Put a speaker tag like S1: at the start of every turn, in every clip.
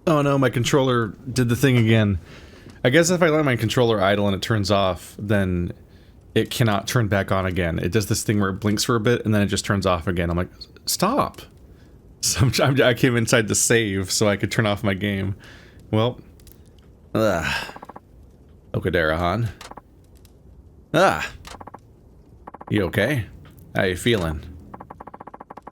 S1: Oh no, my controller did the thing again. I guess if I let my controller idle and it turns off, then it cannot turn back on again. It does this thing where it blinks for a bit and then it just turns off again. I'm like, stop! So I came inside to save so I could turn off my game. Well, Okidera-han. You okay? How you feeling?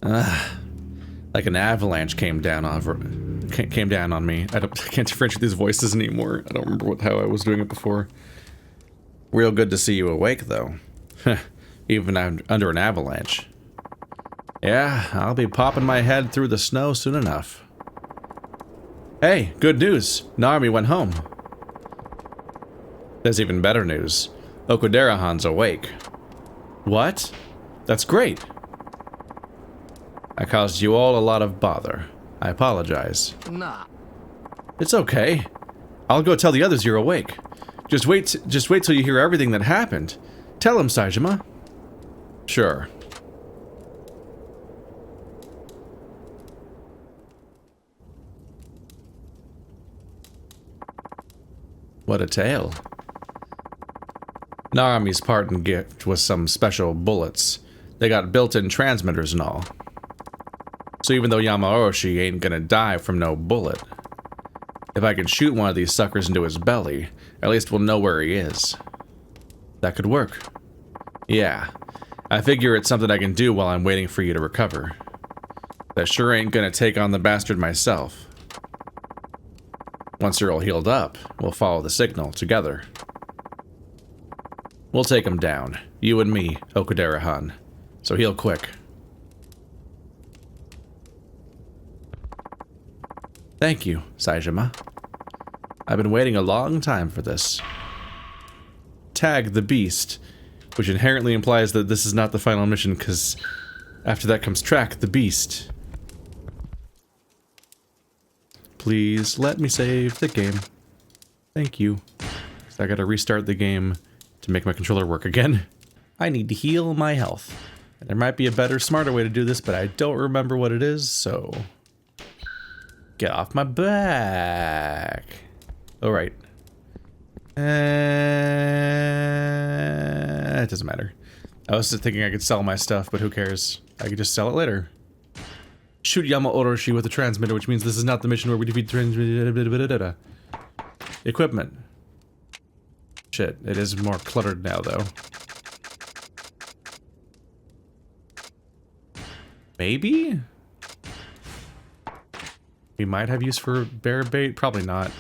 S1: Like an avalanche came down on me. I can't differentiate these voices anymore. I don't remember how I was doing it before. Real good to see you awake, though. Even under an avalanche. Yeah, I'll be popping my head through the snow soon enough. Hey, good news. Narumi went home. There's even better news. Okidera-han's awake. What? That's great. I caused you all a lot of bother. I apologize.
S2: Nah.
S1: It's okay. I'll go tell the others you're awake. Just wait till you hear everything that happened. Tell him, Saejima. Sure. What a tale. Narumi's parting gift was some special bullets. They got built-in transmitters and all. So even though Yama-oroshi ain't gonna die from no bullet, if I can shoot one of these suckers into his belly, at least we'll know where he is. That could work. Yeah. I figure it's something I can do while I'm waiting for you to recover. That sure ain't gonna take on the bastard myself. Once you're all healed up, we'll follow the signal together. We'll take him down. You and me, Okidera-han. So heal quick. Thank you, Saejima. I've been waiting a long time for this. Tag the beast, which inherently implies that this is not the final mission, because after that comes track the beast. Please let me save the game. Thank you. So I gotta restart the game to make my controller work again. I need to heal my health. And there might be a better, smarter way to do this, but I don't remember what it is, so... Get off my back. Alright. It doesn't matter. I was just thinking I could sell my stuff, but who cares? I could just sell it later. Shoot Yama-oroshi with a transmitter, which means this is not the mission where we defeat transmitter. Equipment. Shit, it is more cluttered now, though. Maybe? We might have use for bear bait? Probably not.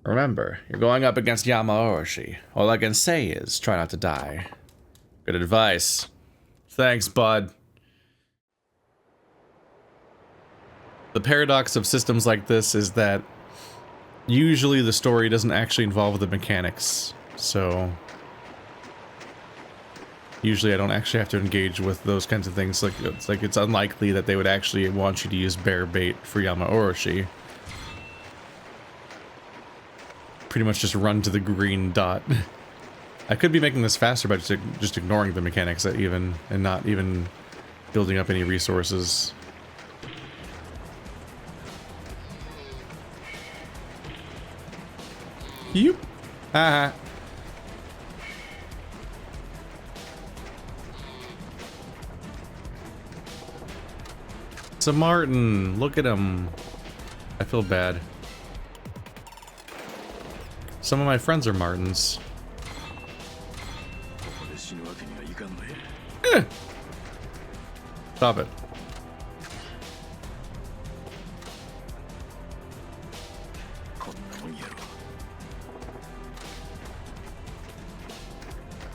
S1: Remember, you're going up against Yama-oroshi. All I can say is, try not to die. Good advice. Thanks, bud. The paradox of systems like this is that usually the story doesn't actually involve the mechanics, so... Usually I don't actually have to engage with those kinds of things. It's unlikely that they would actually want you to use bear bait for Yama-oroshi. Pretty much just run to the green dot. I could be making this faster by just ignoring the mechanics and not even building up any resources. Yoop. Haha. It's a Martin. Look at him. I feel bad. Some of my friends are Martins. Stop it.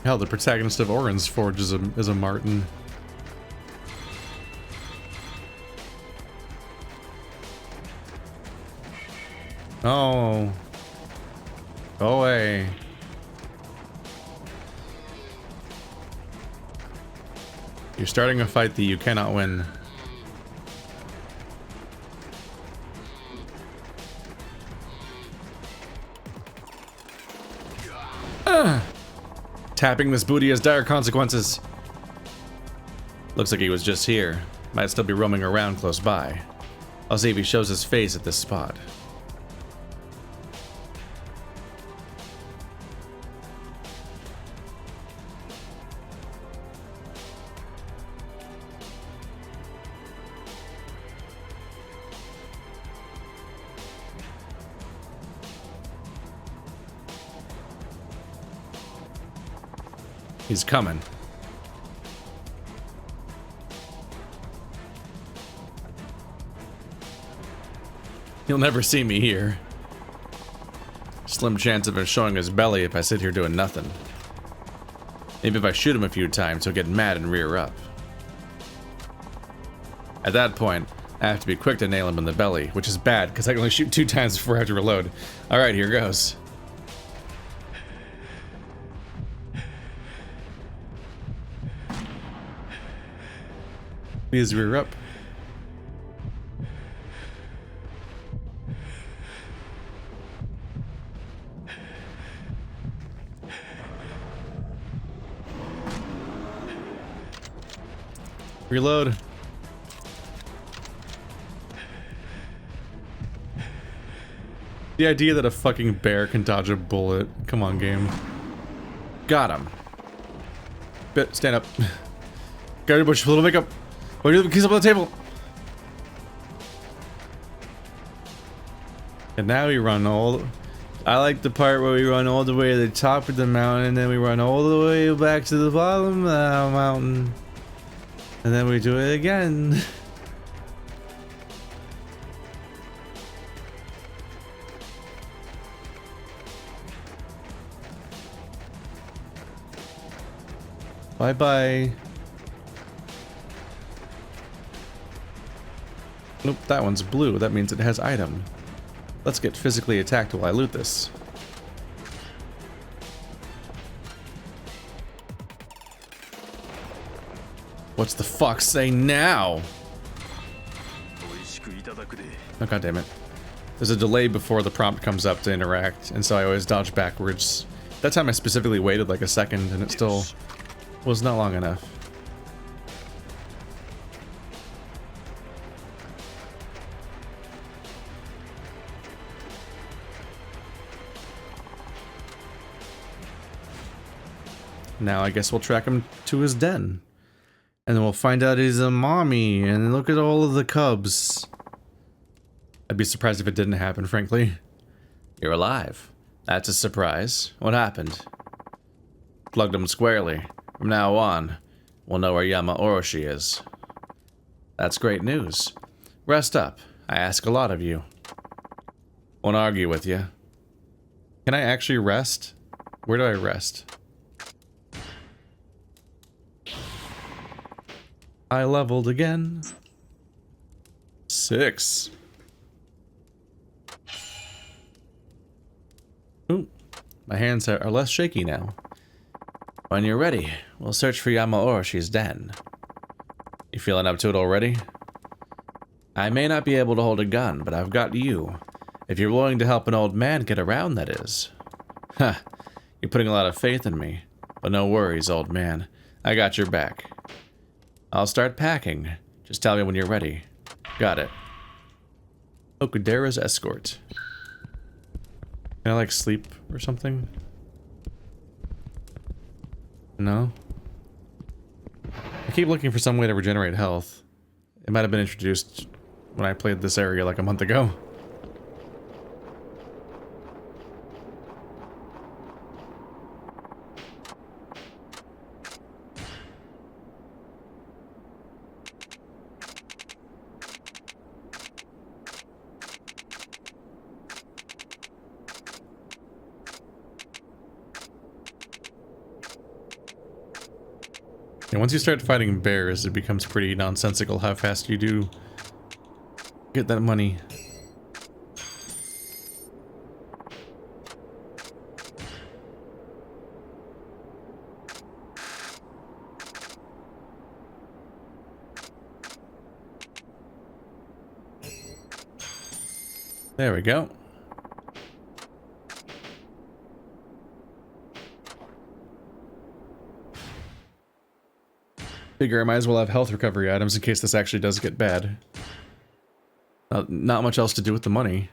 S1: Hell, the protagonist of Orange Forge is a Martin. Oh. Go away. You're starting a fight that you cannot win. Tapping this booty has dire consequences. Looks like he was just here. Might still be roaming around close by. I'll see if he shows his face at this spot. He's coming. He'll never see me here. Slim chance of him showing his belly if I sit here doing nothing. Maybe if I shoot him a few times, he'll get mad and rear up. At that point, I have to be quick to nail him in the belly, which is bad because I can only shoot 2 times before I have to reload. Alright, here goes. Please rear up. Reload. The idea that a fucking bear can dodge a bullet. Come on, game. Got him. Stand up. Got your bush. A little makeup. What are you keys up on the table? And now we run all... I like the part where we run all the way to the top of the mountain, and then we run all the way back to the bottom of the mountain. And then we do it again. Bye-bye. Nope, that one's blue. That means it has item. Let's get physically attacked while I loot this. What's the fuck say now? Oh, god damn it. There's a delay before the prompt comes up to interact, and so I always dodge backwards. That time I specifically waited like a second, and it still was not long enough. Now I guess we'll track him to his den. And then we'll find out he's a mommy, and look at all of the cubs. I'd be surprised if it didn't happen, frankly. You're alive. That's a surprise. What happened? Plugged him squarely. From now on, we'll know where Yama-oroshi is. That's great news. Rest up. I ask a lot of you. Won't argue with you. Can I actually rest? Where do I rest? I leveled again. 6. Ooh, my hands are less shaky now. When you're ready, we'll search for Yama-oroshi's den. You feeling up to it already? I may not be able to hold a gun, but I've got you. If you're willing to help an old man get around, that is. Huh, you're putting a lot of faith in me. But no worries, old man. I got your back. I'll start packing. Just tell me when you're ready. Got it. Okudera's escort. Can I, like, sleep or something? No? I keep looking for some way to regenerate health. It might have been introduced when I played this area like a month ago. And once you start fighting bears, it becomes pretty nonsensical how fast you do get that money. There we go. Figure I might as well have health recovery items in case this actually does get bad. Not much else to do with the money.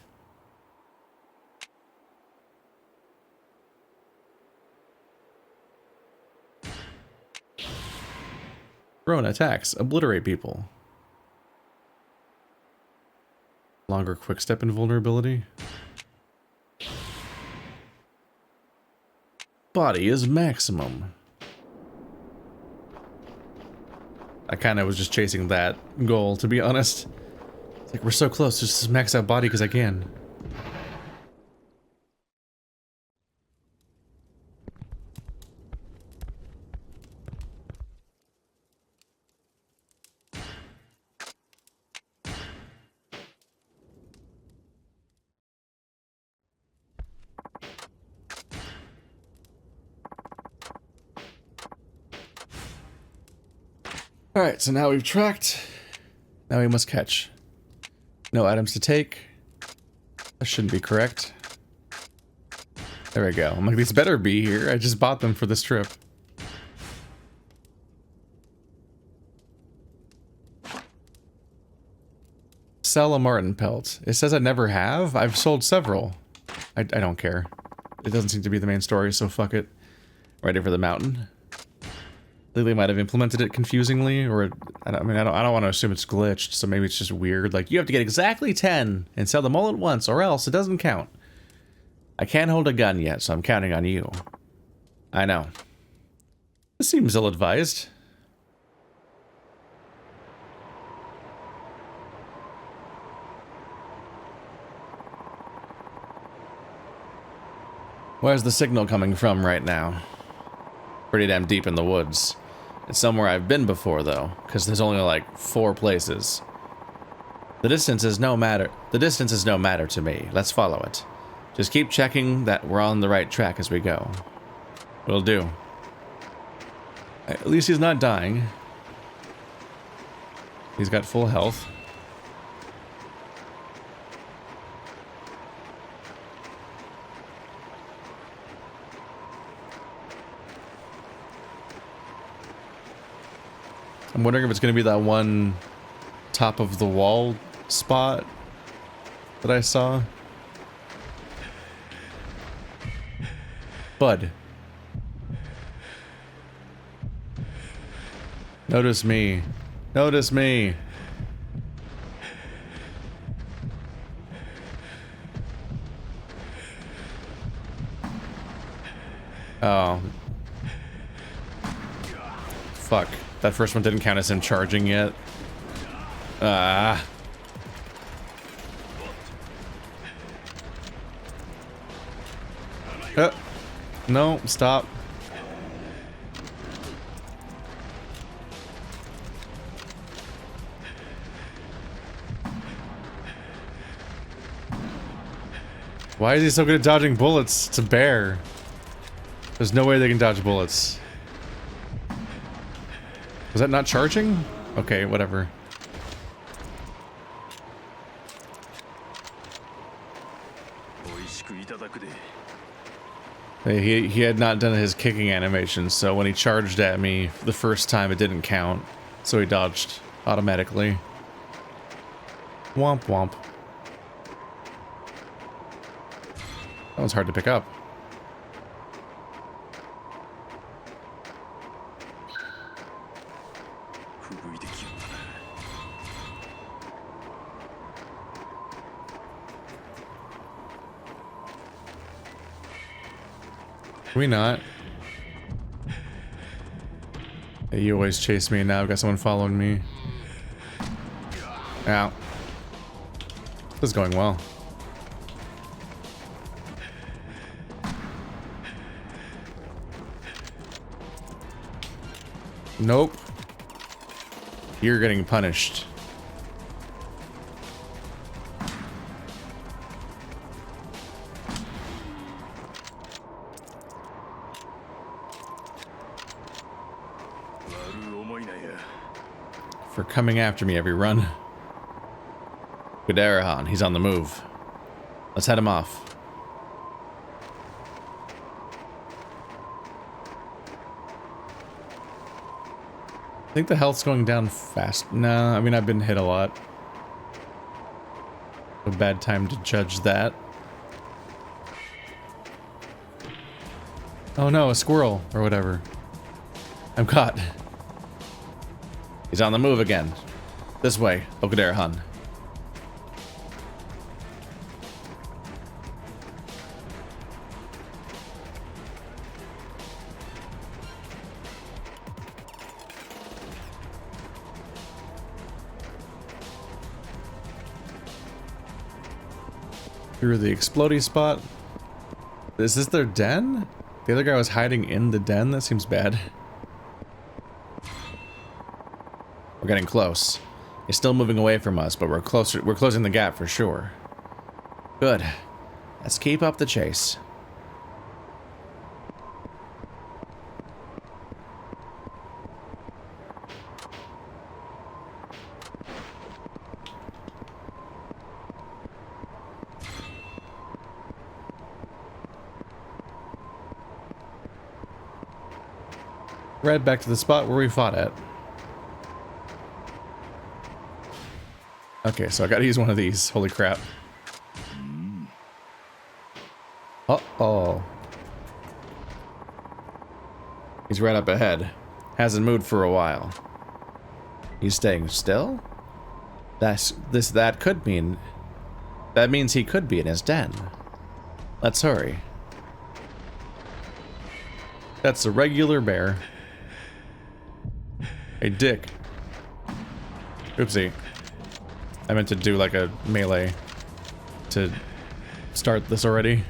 S1: Thrown attacks. Obliterate people. Longer quick-step invulnerability. Body is maximum. I kind of was just chasing that goal, to be honest. It's like, we're so close, just max out body because I can. Alright, so now we've tracked. Now we must catch. No items to take. That shouldn't be correct. There we go. I'm like, these better be here. I just bought them for this trip. Sell a marten pelt. It says I never have. I've sold several. I don't care. It doesn't seem to be the main story, so fuck it. Ready for the mountain. I think they might have implemented it confusingly, or I don't want to assume it's glitched, so maybe it's just weird. Like, you have to get exactly 10 and sell them all at once, or else it doesn't count. I can't hold a gun yet, so I'm counting on you. I know. This seems ill-advised. Where's the signal coming from right now? Pretty damn deep in the woods. It's somewhere I've been before, though, because there's only like 4 places. The distance is no matter to me. Let's follow it. Just keep checking that we're on the right track as we go. Will do. At least he's not dying. He's got full health. I'm wondering if it's going to be that one top of the wall spot that I saw. Bud. Notice me. Notice me. Oh. Fuck. That first one didn't count as him charging yet. Ah. No, stop. Why is he so good at dodging bullets? It's a bear. There's no way they can dodge bullets. Was that not charging? Okay, whatever. He had not done his kicking animation, so when he charged at me the first time, it didn't count. So he dodged automatically. Womp womp. That was hard to pick up. Can we not? Hey, you always chase me, now I've got someone following me. Ow. This is going well. Nope. You're getting punished. For coming after me every run. Guderahan, he's on the move. Let's head him off. I think the health's going down fast. No, I mean, I've been hit a lot. A bad time to judge that. Oh no, a squirrel or whatever. I'm caught. He's on the move again. This way, Okinawa-han. Through the explodey spot. Is this their den? The other guy was hiding in the den? That seems bad. We're getting close. He's still moving away from us, but we're closer. We're closing the gap for sure. Good. Let's keep up the chase. Right back to the spot where we fought at. Okay, so I gotta use one of these. Holy crap. Uh-oh. He's right up ahead. Hasn't moved for a while. He's staying still? That could mean... That means he could be in his den. Let's hurry. That's a regular bear. Hey, dick. Oopsie. I meant to do like a melee to start this already.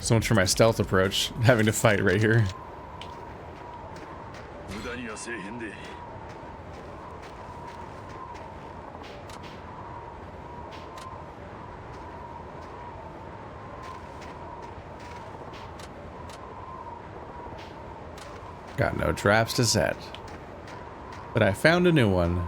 S1: So much for my stealth approach, having to fight right here. Got no traps to set. But I found a new one.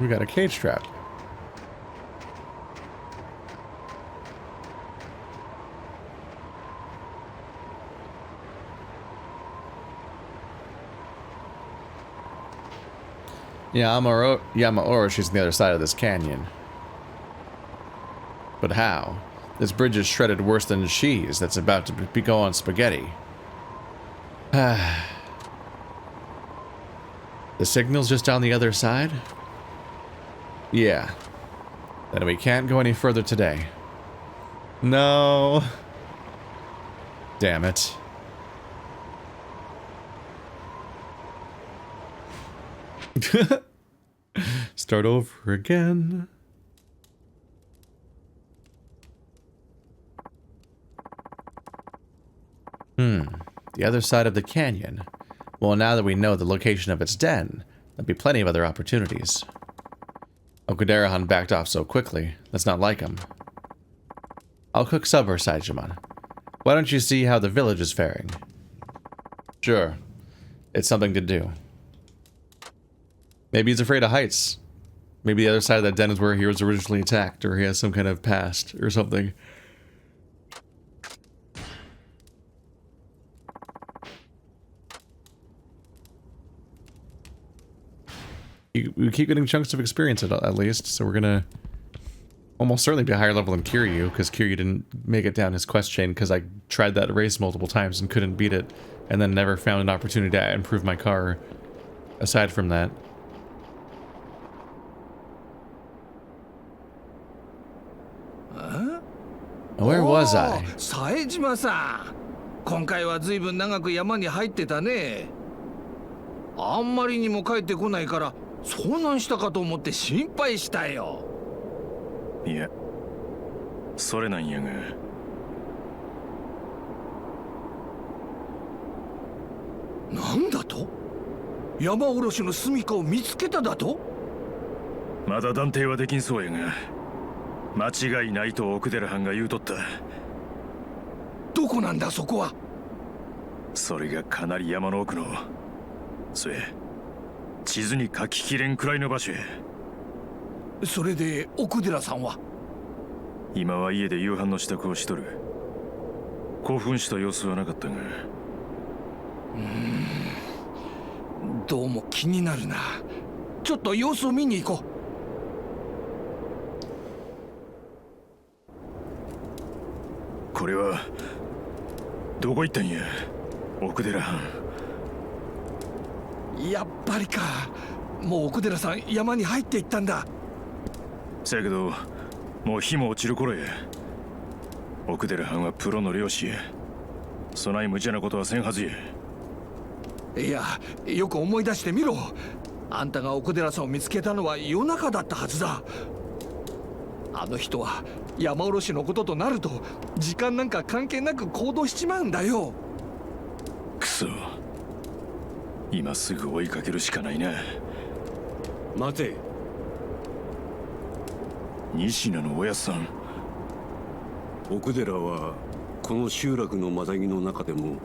S1: We got a cage trap. Yama-oroshi is on the other side of this canyon. But how? This bridge is shredded worse than cheese that's about to be going spaghetti. The signal's just on the other side? Yeah. Then we can't go any further today. No. Damn it. Start over again. The other side of the canyon. Well, now that we know the location of its den, there'll be plenty of other opportunities. Okinawa-han backed off so quickly. That's not like him. I'll cook supper, Saijima. Why don't you see how the village is faring? Sure. It's something to do. Maybe he's afraid of heights. Maybe the other side of that den is where he was originally attacked, or he has some kind of past, or something. We keep getting chunks of experience at least, so we're gonna almost certainly be a higher level than Kiryu, because Kiryu didn't make it down his quest chain because I tried that race multiple times and couldn't beat it, and then never found an opportunity to improve my car aside from that. Where was I?
S2: 冴島さん、今回は随分長く山に入ってたね。あんまりにも帰ってこないから遭難したかと思って心配したよ。
S3: いえ、それなんやが。
S2: なんだと？山おろしの住処を見つけただと？
S3: まだ断定はできんそうやが、間違いないと奥寺藩が言うとった。
S2: どこなんだそこは？
S3: それがかなり山の奥の、そや地図に書ききれんくらいの場所や。
S2: それで奥寺さんは？
S3: 今は家で夕飯の支度をしとる。興奮した様子はなかったが。
S2: どうも気になるな。ちょっと様子を見に行こ
S3: う。これはどこ行ったんや、奥寺藩。
S2: やっぱりか。もう奥寺さん山に入っていったんだ。
S3: せやけどもう日も落ちる頃や。奥寺藩はプロの漁師や。そない無茶なことはせんはずや。
S2: いや、よく思い出してみろ。あんたが奥寺さんを見つけたのは夜中だったはずだ。あの人は山おろしのこととなると時間なんか関係なく行動しちまうんだよ。
S3: くそ、今すぐ追いかけるしかないな。
S4: 待て。
S3: 西名のおやっさん。
S4: 奥寺はこの集落のマタギの中でも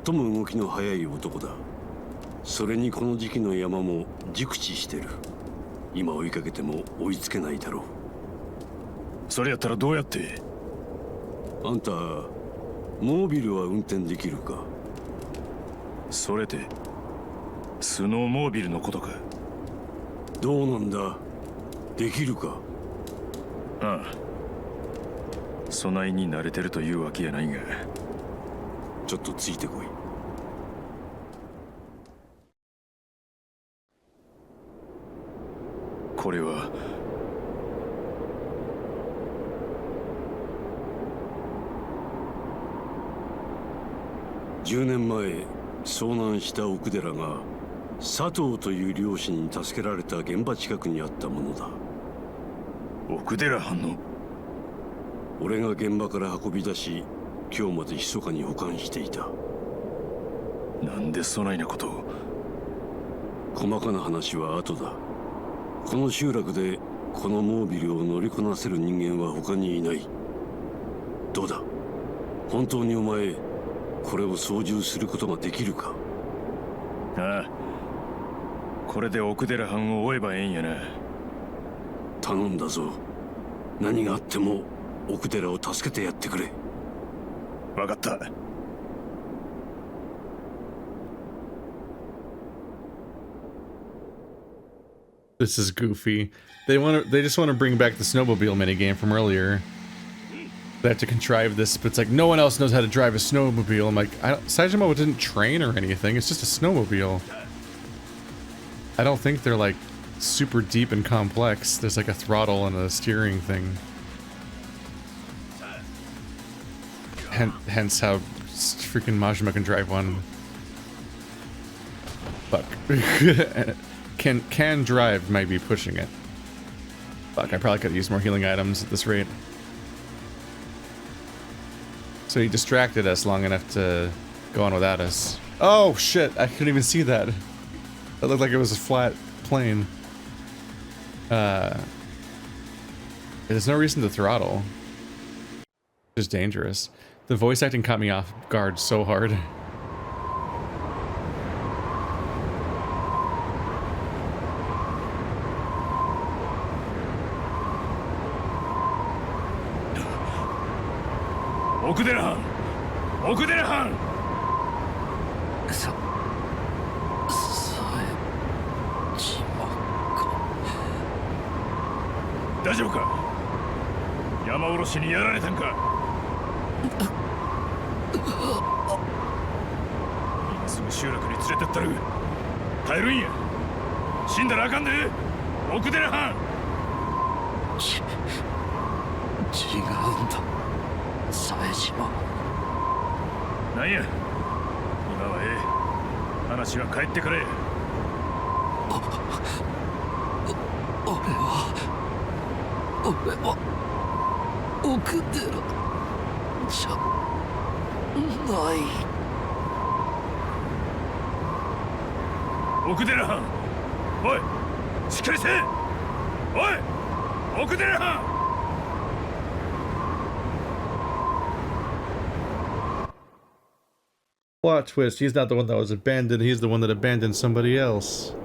S4: 最も動きの速い男だ。それにこの時期の山も熟知してる。今追いかけても追いつけないだろう。
S3: それやったらどうやって？
S4: あんたモービルは運転できるか？
S3: それでスノーモービルのことか？
S4: どうなんだ、できるか？
S3: ああ、備えに慣れてるというわけやないが。
S4: ちょっとついてこい。
S3: これは
S4: 10年前遭難した奥寺が佐藤という漁師に助けられた現場近くにあったものだ。
S3: 奥寺藩の？
S4: 俺が現場から運び出し今日まで密かに保管していた。
S3: なんでそないなことを？
S4: 細かな話は後だ。この集落でこのモービルを乗りこなせる人間は他にいない。どうだ、本当にお前これを操縦することができるか？
S3: ああ、これで奥寺藩を追えばええんやな。
S4: 頼んだぞ。何があっても奥寺を助けてやってくれ。
S3: 分かった。
S1: This is goofy. They just want to bring back the snowmobile minigame from earlier. They have to contrive this, but it's like no one else knows how to drive a snowmobile. I'm like, Saejima didn't train or anything. It's just a snowmobile. I don't think they're like super deep and complex. There's like a throttle and a steering thing. Hence how freaking Majima can drive one. Fuck. Can drive might be pushing it. Fuck, I probably could use more healing items at this rate. So he distracted us long enough to go on without us. Oh shit, I couldn't even see that. That looked like it was a flat plane. There's no reason to throttle. It's just dangerous. The voice acting caught me off guard so hard.
S3: Okinawa! 大丈夫か？Yama-oroshiにやられたんか？今すぐ集落に連れてったる。耐えるんや。死んだらあかんで。奥寺藩。
S5: 違うんだ、冴島。
S3: なんや、今はええ。話は帰ってくれ。
S5: 俺は奥寺じゃない。
S3: 奥寺藩、おい、しっかりせえ。おい、奥寺藩。
S1: Plot twist, he's not the one that was abandoned, he's the one that abandoned somebody else.
S2: "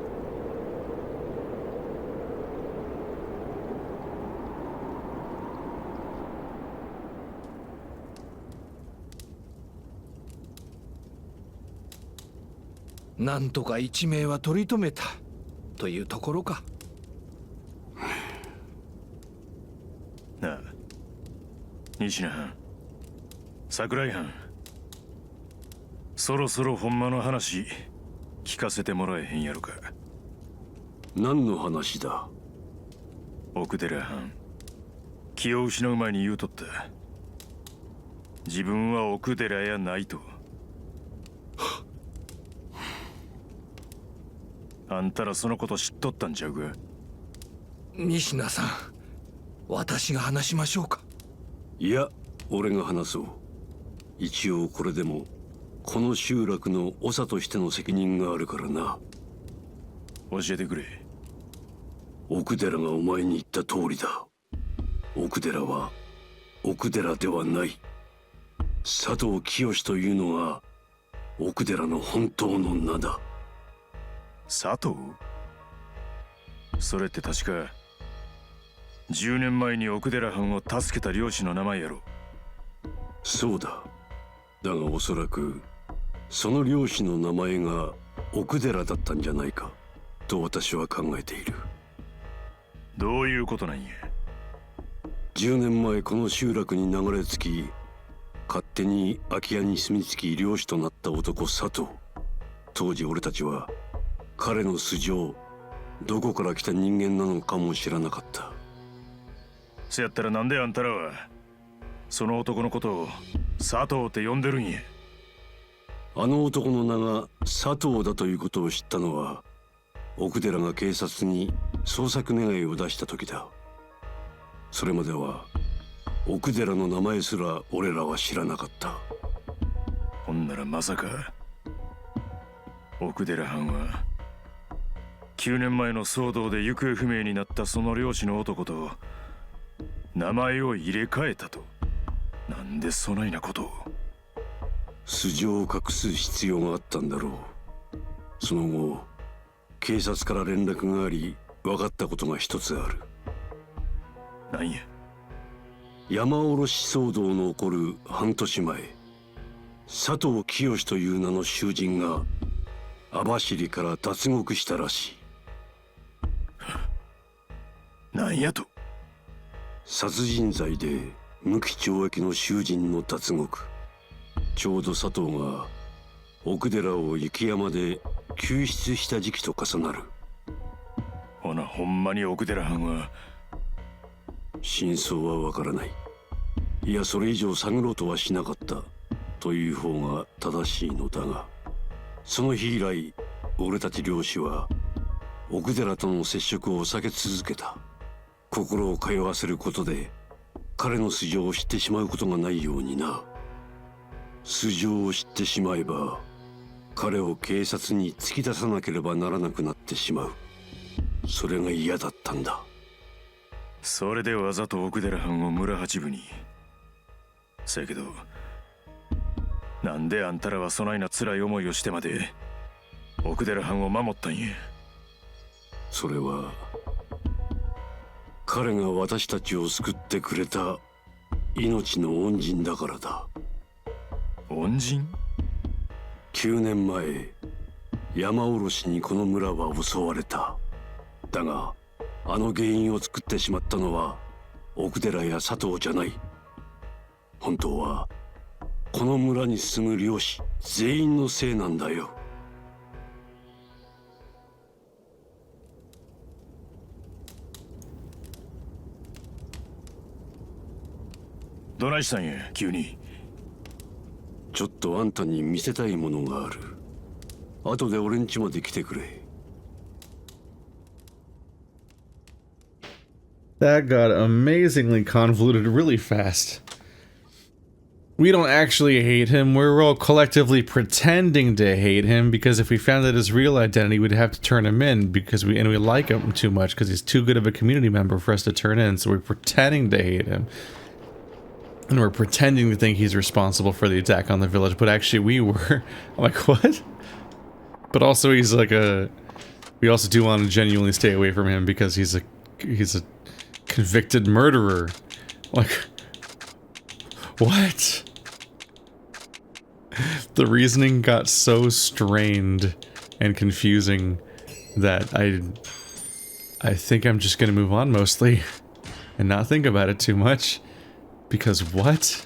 S2: なんとか一命は取り留めたというところか。
S3: なあ、西名藩、桜井藩、そろそろほんまの話聞かせてもらえへんやろか。
S4: 何の話だ？
S3: 奥寺藩、気を失う前に言うとった。自分は奥寺やないと。あんたらそのこと知っとったんちゃうか？
S2: 仁科さん、私が話しましょうか。
S4: いや、俺が話そう。一応これでもこの集落の長としての責任があるからな。
S3: 教えてくれ。
S4: 奥寺がお前に言った通りだ。奥寺は奥寺ではない。佐藤清というのが奥寺の本当の名だ。
S3: 佐藤？それって確か10年前に奥寺藩を助けた漁師の名前やろ。
S4: そうだ。だがおそらくその漁師の名前が奥寺だったんじゃないかと私は考えている。
S3: どういうことなんや。
S4: 10年前この集落に流れ着き、勝手に空き家に住み着き漁師となった男佐藤。当時俺たちは彼の素性、どこから来た人間なのかも知らなかった。
S3: せやったらなんであんたらはその男のことを佐藤って呼んでるんや。
S4: あの男の名が佐藤だということを知ったのは奥寺が警察に捜索願いを出した時だ。それまでは奥寺の名前すら俺らは知らなかった。
S3: ほんならまさか奥寺藩は9年前の騒動で行方不明になったその漁師の男と名前を入れ替えたと。なんでそないなことを。
S4: 素性を隠す必要があったんだろう。その後警察から連絡があり分かったことが一つある。
S3: なんや。
S4: 山-oroshi騒動の起こる半年前、佐藤清という名の囚人が網走から脱獄したらしい。
S3: なんやと。
S4: 殺人罪で無期懲役の囚人の脱獄。ちょうど佐藤が奥寺を雪山で救出した時期と重なる。
S3: ほなほんまに奥寺藩は。
S4: 真相はわからない。いや、それ以上探ろうとはしなかったという方が正しいのだが、その日以来俺たち漁師は奥寺との接触を避け続けた。心を通わせることで彼の素性を知ってしまうことがないようにな。素性を知ってしまえば彼を警察に突き出さなければならなくなってしまう。それが嫌だったんだ。
S3: それでわざと奥寺藩を村八分に。せやけどなんであんたらはそないな辛い思いをしてまで奥寺藩を守ったんや。
S4: それは彼が私たちを救ってくれた命の恩人だからだ。
S3: 恩人
S4: ？9年前山-oroshiにこの村は襲われた。だがあの原因を作ってしまったのは奥寺や佐藤じゃない。本当はこの村に住む漁師全員のせいなんだよ。
S3: どないしたんや急に。
S4: ちょっとあんたに見せたいものがある。後で俺ん家まで来てくれ。
S1: That got amazingly convoluted really fast. We don't actually hate him, we're all collectively pretending to hate him, because if we found out his real identity, we'd have to turn him in, because we like him too much, because he's too good of a community member for us to turn in, so we're pretending to hate him. And we're pretending to think he's responsible for the attack on the village, but actually we were. I'm like, what? But also he's like a... We also do want to genuinely stay away from him, because he's a convicted murderer. Like... What? The reasoning got so strained and confusing that I think I'm just gonna move on mostly and not think about it too much. Because what?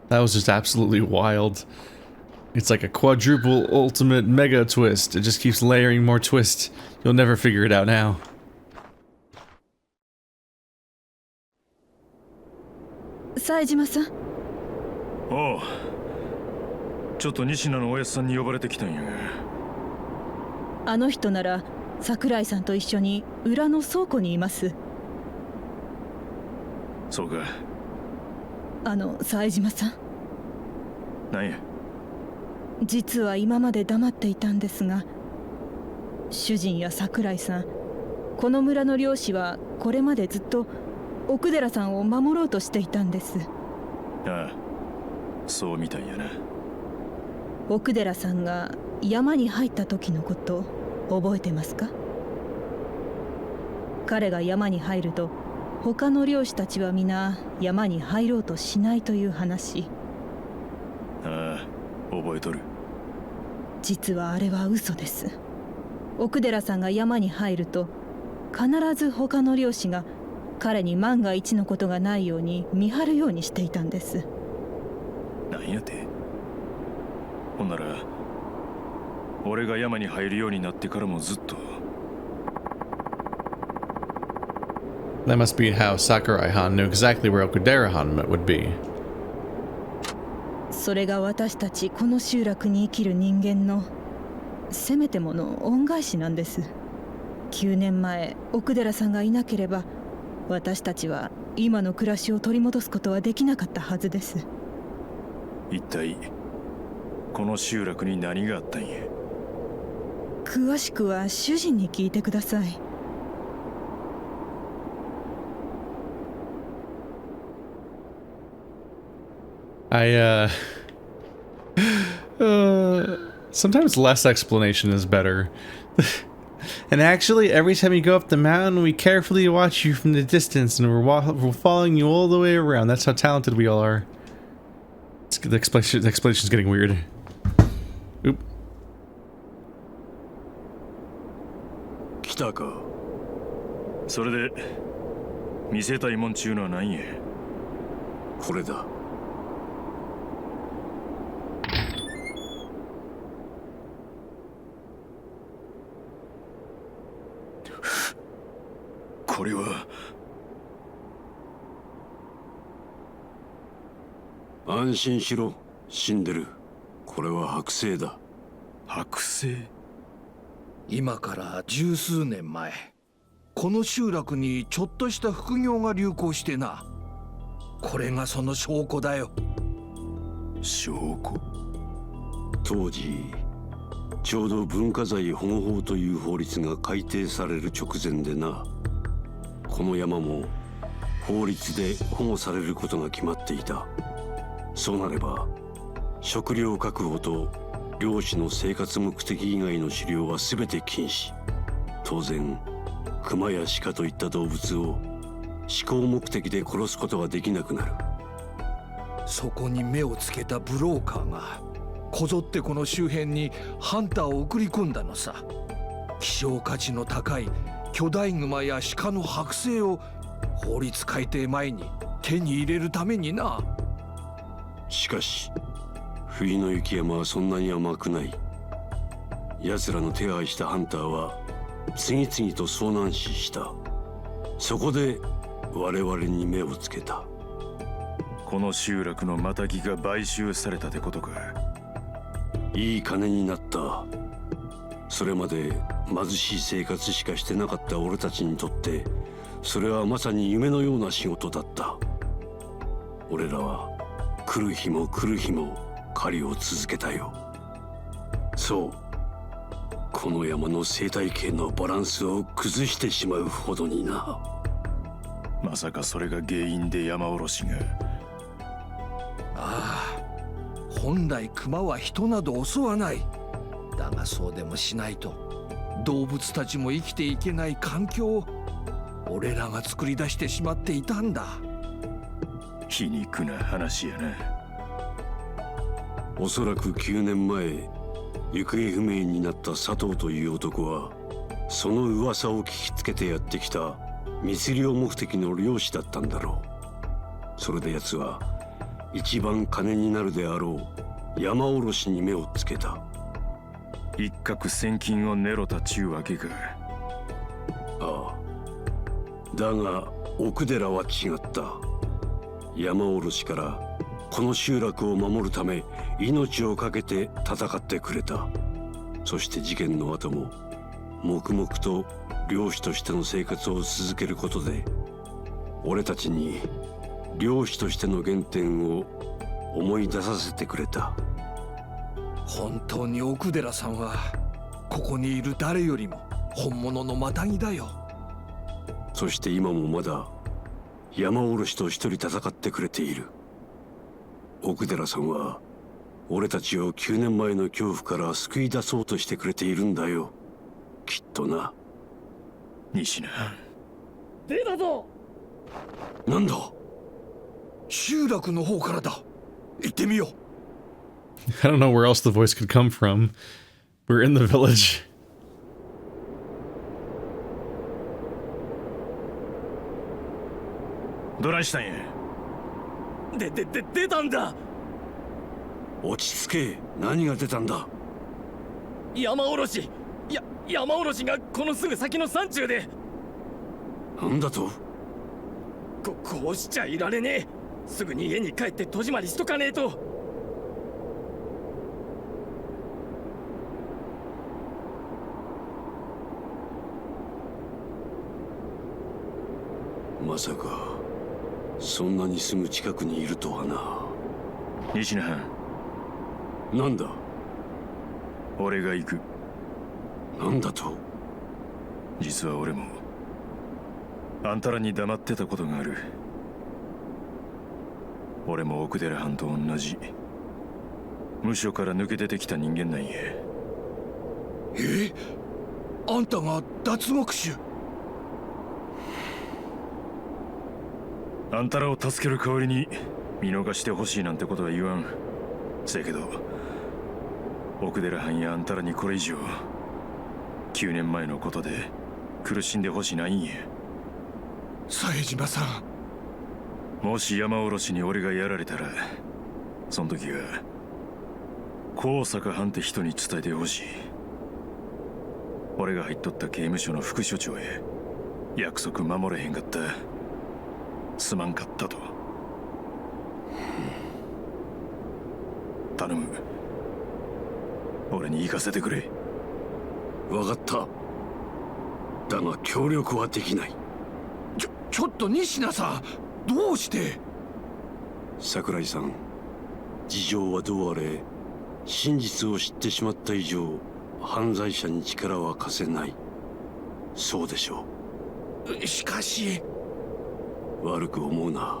S1: That was just absolutely wild. It's like a quadruple ultimate mega twist. It just keeps layering more twists. You'll never figure it out now.
S6: Saejima-san.
S3: おう。ちょっと西名のおやっさんに呼ばれてきたんやが。
S6: あの人なら桜井さんと一緒に裏の倉庫にいます。
S3: そうか。
S6: 冴島さん。
S3: なんや。
S6: 実は今まで黙っていたんですが、主人や桜井さん、この村の漁師はこれまでずっと奥寺さんを守ろうとしていたんです。
S3: ああ、そうみたいやな。
S6: 奥寺さんが山に入った時のこと覚えてますか？彼が山に入ると他の漁師たちは皆山に入ろうとしないという話。
S3: ああ、覚えとる。
S6: 実はあれは嘘です。奥寺さんが山に入ると必ず他の漁師が彼に万が一のことがないように見張るようにしていたんです。
S3: なんやて。ほんなら俺が山に入るようになってからもずっと。
S1: That must be how Sakurai-han knew exactly where Okudera-han would be.
S6: それが私たちこの集落に生きる人間のせめてもの恩返しなんです。9年前奥寺さんがいなければ私たちは今の暮らしを取り戻すことはできなかったはずです。
S3: 一体この集落に何があったんや。
S6: 詳しくは主人に聞いてください。
S1: Sometimes less explanation is better. And actually, every time you go up the mountain, we carefully watch you from the distance, and we're following you all the way around. That's how talented we all are. The explanation's getting weird. Oop.
S4: 来たか。
S3: それで見せたいもんちゅうのは何や。
S4: これだ。
S3: これは。
S4: 安心しろ、死んでる。これは剥製だ。
S3: 剥製？
S2: 今から十数年前、この集落にちょっとした副業が流行してな。これがその証拠だよ。
S3: 証拠？
S4: 当時ちょうど文化財保護法という法律が改定される直前でな。この山も法律で保護されることが決まっていた。そうなれば食料確保と漁師の生活目的以外の狩猟は全て禁止。当然熊や鹿といった動物を思考目的で殺すことはできなくなる。
S2: そこに目をつけたブローカーがこぞってこの周辺にハンターを送り込んだのさ。希少価値の高い巨大熊や鹿の剥製を法律改定前に手に入れるためにな。
S4: しかし冬の雪山はそんなに甘くない。奴らの手配したハンターは次々と遭難死した。そこで我々に目をつけた。
S3: この集落のマタギが買収されたってことか。
S4: いい金になった。それまで貧しい生活しかしてなかった俺たちにとってそれはまさに夢のような仕事だった。俺らは来る日も来る日も狩りを続けたよ。そう、この山の生態系のバランスを崩してしまうほどにな。
S3: まさかそれが原因で山おろしが。
S2: ああ、本来熊は人など襲わない。だがそうでもしないと動物たちも生きていけない環境を俺らが作り出してしまっていたんだ。
S3: 皮肉な話やな。
S4: おそらく9年前行方不明になった佐藤という男はその噂を聞きつけてやってきた密漁目的の漁師だったんだろう。それで奴は一番金になるであろう山おろしに目をつけた。
S3: 一攫千金を狙ったちゅうわけか。
S4: ああ、だが奥寺は違った。山おろしからこの集落を守るため命を懸けて戦ってくれた。そして事件の後も黙々と漁師としての生活を続けることで俺たちに漁師としての原点を思い出させてくれた。
S2: 本当に奥寺さんはここにいる誰よりも本物のマタギだよ。
S4: そして今もまだ山おろしと一人戦ってくれている。奥寺さんは俺たちを9年前の恐怖から救い出そうとしてくれているんだよ、きっとな。
S3: 西名、
S5: 出たぞ。
S4: なんだ。
S2: 集落の方からだ。行ってみよう。
S1: I don't know where else the voice could come from. We're in the village.
S3: どないしたんや。
S5: 出たんだ。
S4: 落ち着け。何が出たんだ。
S5: 山おろし。山おろしがこのすぐ先の山中で。
S4: なんだと。
S5: こうしちゃいられねえ。すぐに家に帰って戸締まりしとかねえと。
S4: まさかそんなにすぐ近くにいるとはな。
S3: 西名、
S4: なんだ。
S3: 俺が行く。
S4: なんだと。
S3: 実は俺もあんたらに黙ってたことがある。俺も奥寺藩と同じ無所から抜け出てきた人間なんや。
S2: あんたが脱獄囚。
S3: あんたらを助ける代わりに見逃してほしいなんてことは言わん。せやけど奥寺藩やあんたらにこれ以上9年前のことで苦しんでほしないんや。
S2: 冴島さん、
S3: もし山おろしに俺がやられたらその時は高坂藩って人に伝えてほしい。俺が入っとった刑務所の副所長へ約束守れへんかった。すまんかったと。頼む。俺に行かせてくれ。
S4: わかった。だが協力はできない。
S2: ちょっと仁科さん、どうして。
S4: 桜井さん、事情はどうあれ真実を知ってしまった以上犯罪者に力は貸せない。そうでしょ
S2: しかし。
S4: 悪く思うな。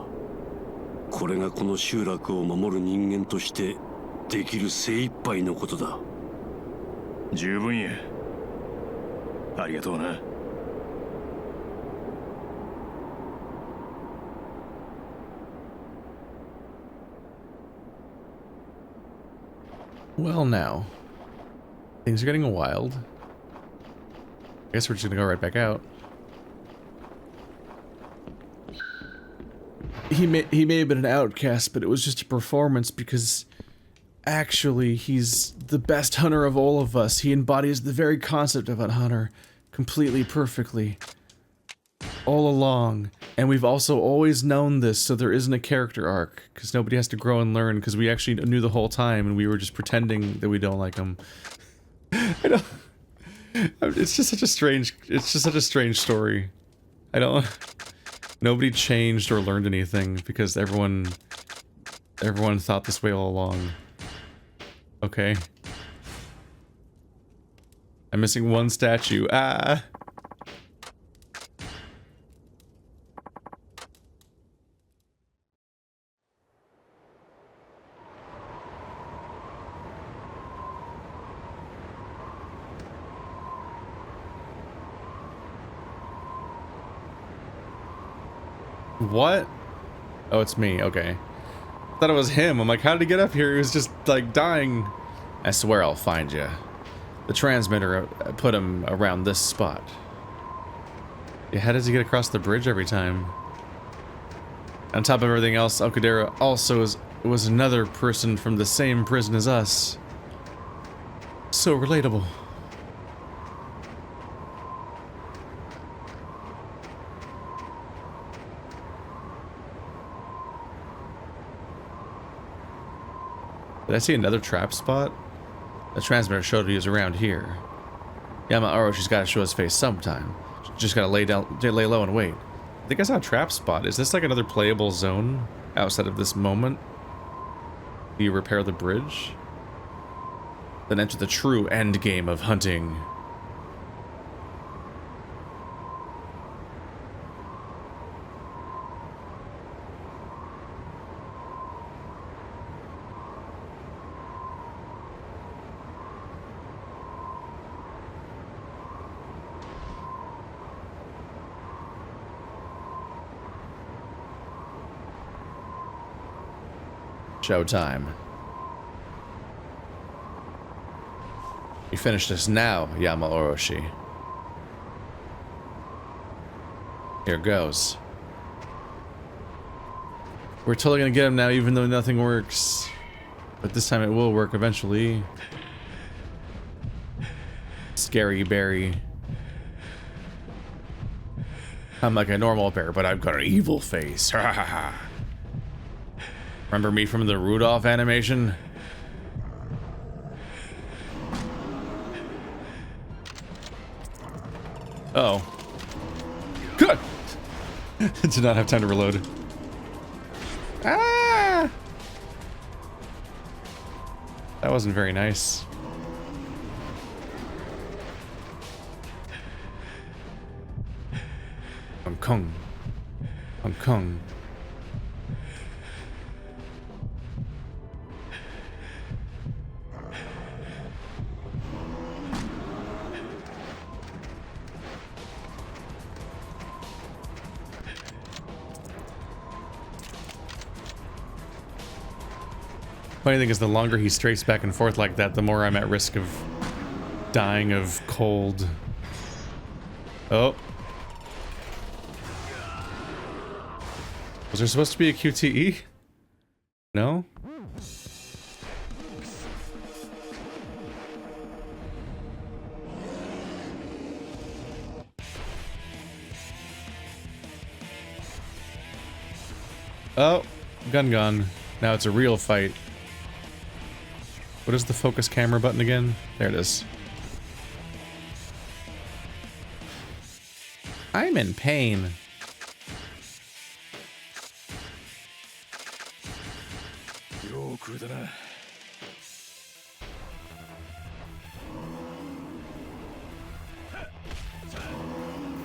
S4: これがこの集落を守る人間としてできる精一杯のことだ。
S3: 十分や。ありがとうな。
S1: Well, now things are getting wild. I guess we're just gonna go right back out. He may have been an outcast, but it was just a performance because actually he's the best hunter of all of us. He embodies the very concept of a hunter completely perfectly all along. And we've also always known this, so there isn't a character arc, because nobody has to grow and learn, because we actually knew the whole time, and we were just pretending that we don't like them. I don't... It's just such a strange... It's just such a strange story. I don't... Nobody changed or learned anything, because everyone thought this way all along. Okay. I'm missing one statue. Ah! What? Oh, it's me. Okay. I thought it was him. I'm like, how did he get up here? He was just, like, dying. I swear I'll find you. The transmitter put him around this spot. Yeah, how does he get across the bridge every time? On top of everything else, Okinawa also was another person from the same prison as us. So relatable. Did I see another trap spot? The transmitter showed he was around here. Yama-oroshi's gotta show his face sometime. Just gotta lay low and wait. I think I saw a trap spot. Is this like another playable zone outside of this moment? Do you repair the bridge? Then enter the true end game of hunting. Showtime. You finish this now, Yama-oroshi. Here goes. We're totally gonna get him now, even though nothing works. But this time it will work eventually. Scary berry. I'm like a normal bear, but I've got an evil face. Ha ha ha. Remember me from the Rudolph animation? Oh. Good! Did not have time to reload. Ah! That wasn't very nice. Hong Kong. Hong Kong. Funny thing is, the longer he strays back and forth like that, the more I'm at risk of dying of cold. Oh. Was there supposed to be a QTE? No? Oh, gun gone. Now it's a real fight. What is the focus camera button again? There it is. I'm in pain.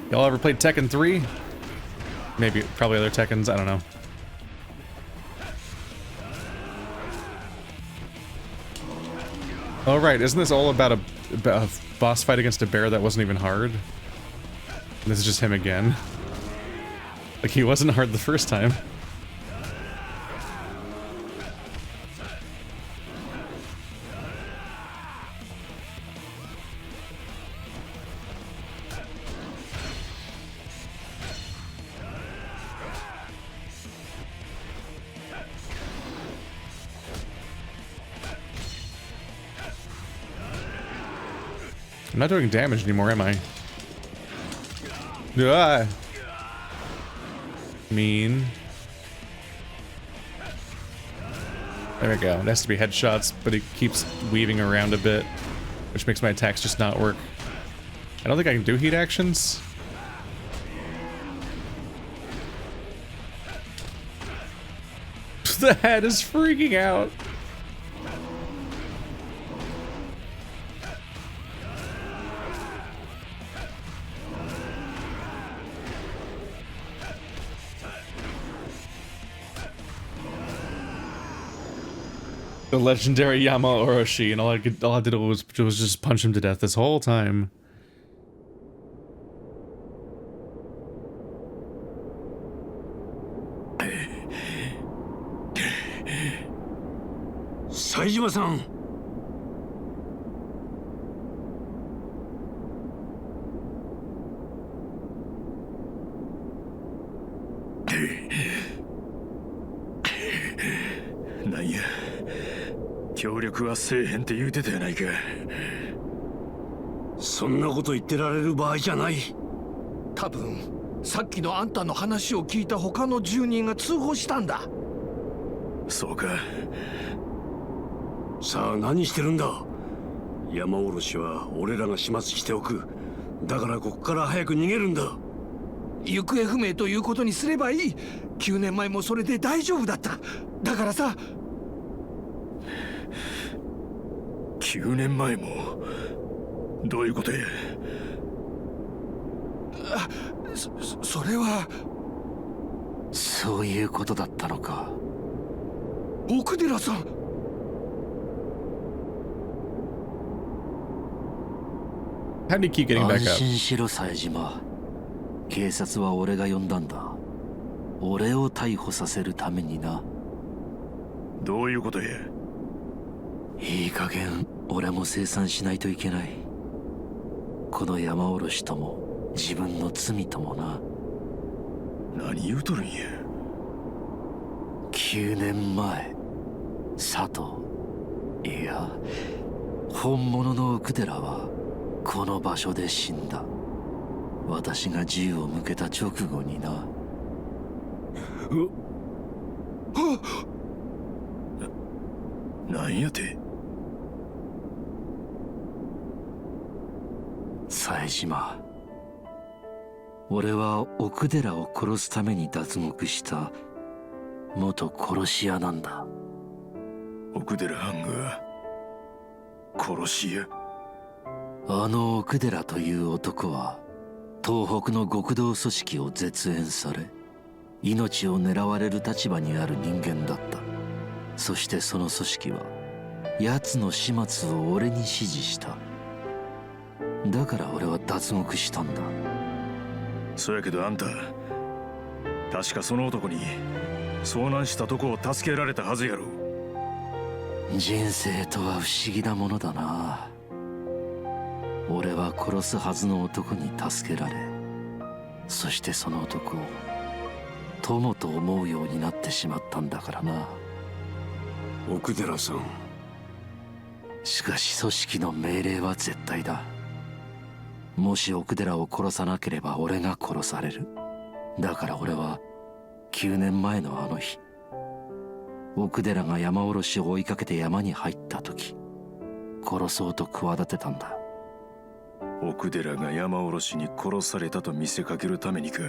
S1: Y'all ever played Tekken 3? Maybe, probably other Tekkens, I don't know. Oh right, isn't this all about a boss fight against a bear that wasn't even hard? And this is just him again. Like, he wasn't hard the first time. I'm not doing damage anymore, am I? Ah. Mean. There we go. It has to be headshots, but it keeps weaving around a bit, which makes my attacks just not work. I don't think I can do heat actions. The head is freaking out. The legendary Yama-oroshi, and all I did was just punch him to death this whole time.
S4: Saijima-san.
S3: なんや、協力はせえへんって言うてたやないか。
S4: そんなこと言ってられる場合じゃない。
S2: 多分さっきのあんたの話を聞いた他の住人が通報したんだ。
S3: そうか。
S4: さあ何してるんだ。山おろしは俺らが始末しておく。だからここから早く逃げるんだ。
S2: 行方不明ということにすればいい。9年前もそれで大丈夫だった。だからさ。
S3: 9年前もどういうことや。
S2: それは
S7: そういうことだったのか。
S2: 奥寺さん。
S1: How do you keep getting back
S7: 安
S1: up?
S7: 心しろ冴島。警察は俺が呼んだんだ。俺を逮捕させるためにな。
S3: どういうことや。
S7: いい加減俺も清算しないといけない。この山おろしとも自分の罪ともな。
S3: 何言うとるんや。
S7: 9年前佐藤、いや本物の奥寺はこの場所で死んだ。私が銃を向けた直後にな。
S3: なんやて。
S7: 冴島、俺は奥寺を殺すために脱獄した元殺し屋なんだ。
S3: 奥寺藩が殺し屋。
S7: あの奥寺という男は東北の極道組織を絶縁され、命を狙われる立場にある人間だった。そしてその組織は奴の始末を俺に指示した。だから俺は脱獄したんだ。
S3: そやけどあんた確かその男に遭難したとこを助けられたはずやろ。
S7: 人生とは不思議なものだな。俺は殺すはずの男に助けられ、そしてその男を友と思うようになってしまったんだからな。
S4: 奥寺さん。
S7: しかし組織の命令は絶対だ。もし奥寺を殺さなければ俺が殺される。だから俺は9年前のあの日、奥寺が山おろしを追いかけて山に入った時、殺そうと企てたんだ。
S3: 奥寺が山おろしに殺されたと見せかけるためにか。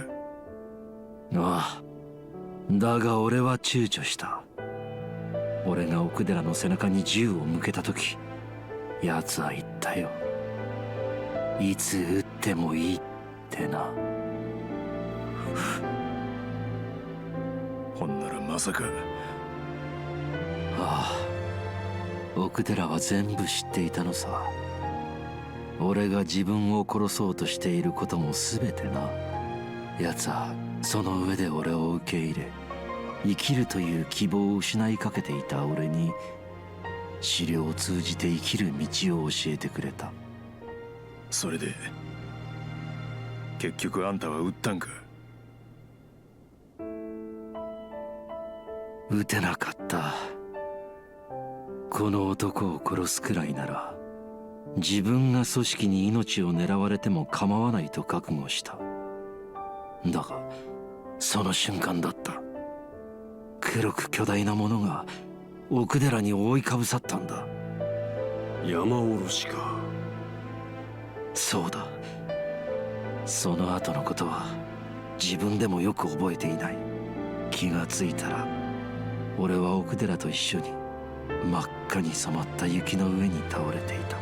S7: ああ、だが俺は躊躇した。俺が奥寺の背中に銃を向けた時、奴は言ったよ。いつ撃ってもいいってな。
S3: ほんならまさか。
S7: ああ、奥寺は全部知っていたのさ。俺が自分を殺そうとしていることも全てな。奴はその上で俺を受け入れ、生きるという希望を失いかけていた俺に資料を通じて生きる道を教えてくれた。
S3: それで結局あんたは撃ったんか。
S7: 撃てなかった。この男を殺すくらいなら自分が組織に命を狙われても構わないと覚悟した。だがその瞬間だった。黒く巨大なものが奥寺に覆いかぶさったんだ。
S4: 山おろしか。
S7: そうだ。その後のことは自分でもよく覚えていない。気がついたら俺は奥寺と一緒に真っ赤に染まった雪の上に倒れていた。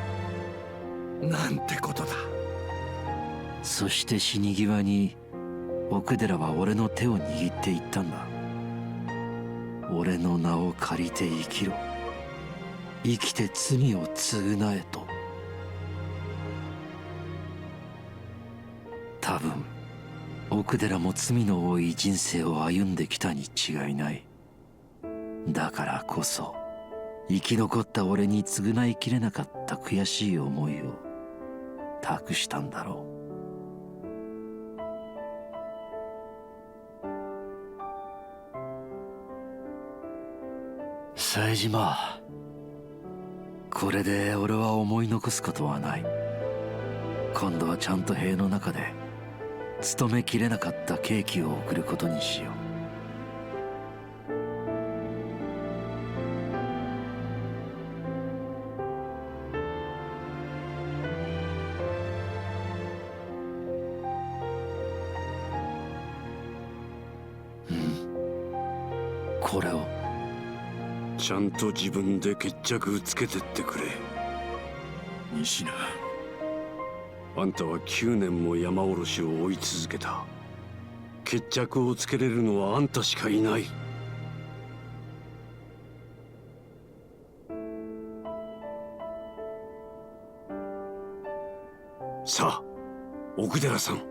S2: なんてことだ。
S7: そして死に際に奥寺は俺の手を握って言ったんだ。俺の名を借りて生きろ。生きて罪を償えと。多分奥寺も罪の多い人生を歩んできたに違いない。だからこそ生き残った俺に償いきれなかった悔しい思いを託したんだろう。冴島、これで俺は思い残すことはない。今度はちゃんと塀の中で務めきれなかったケーキを送ることにしよう。これを
S4: ちゃんと自分で決着つけてってくれ。
S3: 西名、
S4: あんたは9年も山おろしを追い続けた。決着をつけれるのはあんたしかいない。さあ、奥寺さん。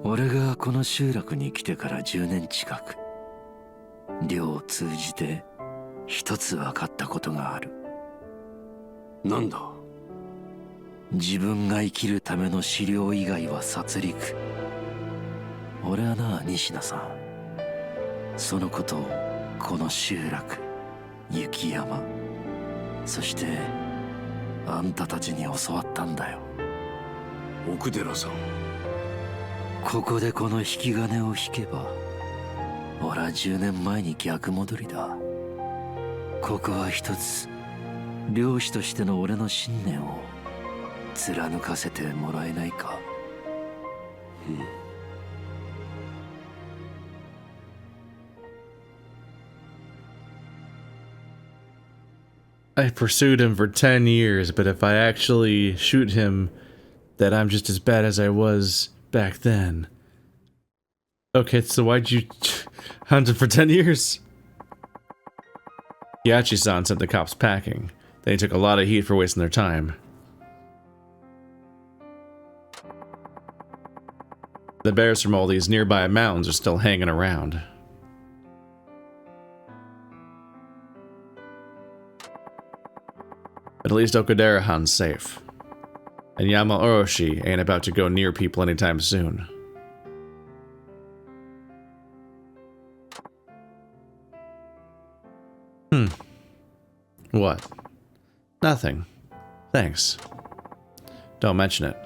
S7: 俺がこの集落に来てから10年近く、寮を通じて一つ分かったことがある。
S4: なんだ。
S7: 自分が生きるための狩猟以外は殺戮。俺はな、西名さん、そのことをこの集落、雪山、そしてあんたたちに教わったんだよ。
S4: 奥寺さん。
S7: ここでこの引き金を引けば俺は10年前に逆戻りだ。ここは一つ漁師としての俺の信念を貫かせてもらえないか。
S1: I pursued him for 10 years, but if I actually shoot him, then I'm just as bad as I was back then. Okay, so why'd you hunt him for 10 years? Yachi-san sent the cops packing. They took a lot of heat for wasting their time. The bears from all these nearby mountains are still hanging around. But at least Okudera-han's safe. And Yama-oroshi ain't about to go near people anytime soon. What? Nothing. Thanks. Don't mention it.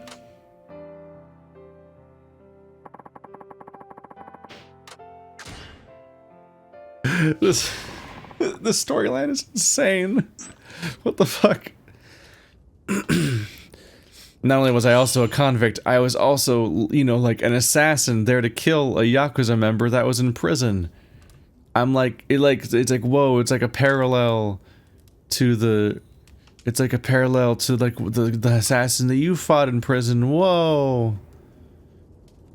S1: This storyline is insane. What the fuck? Not only was I also a convict, I was also, you know, like an assassin there to kill a Yakuza member that was in prison. I'm like, it's like, whoa, it's like a parallel to the, it's like a parallel to like the assassin that you fought in prison. Whoa.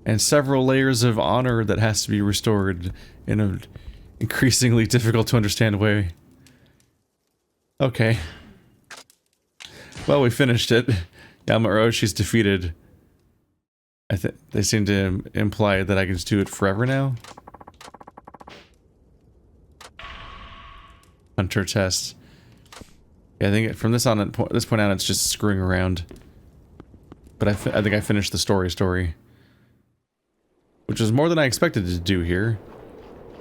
S1: And several layers of honor that has to be restored in a increasingly difficult to understand way. Okay. Well, we finished it. Yama-oroshi's defeated. I think they seem to imply that I can just do it forever now. Hunter test. Yeah, I think from this point on, it's just screwing around. But I think I finished the story. Which is more than I expected to do here.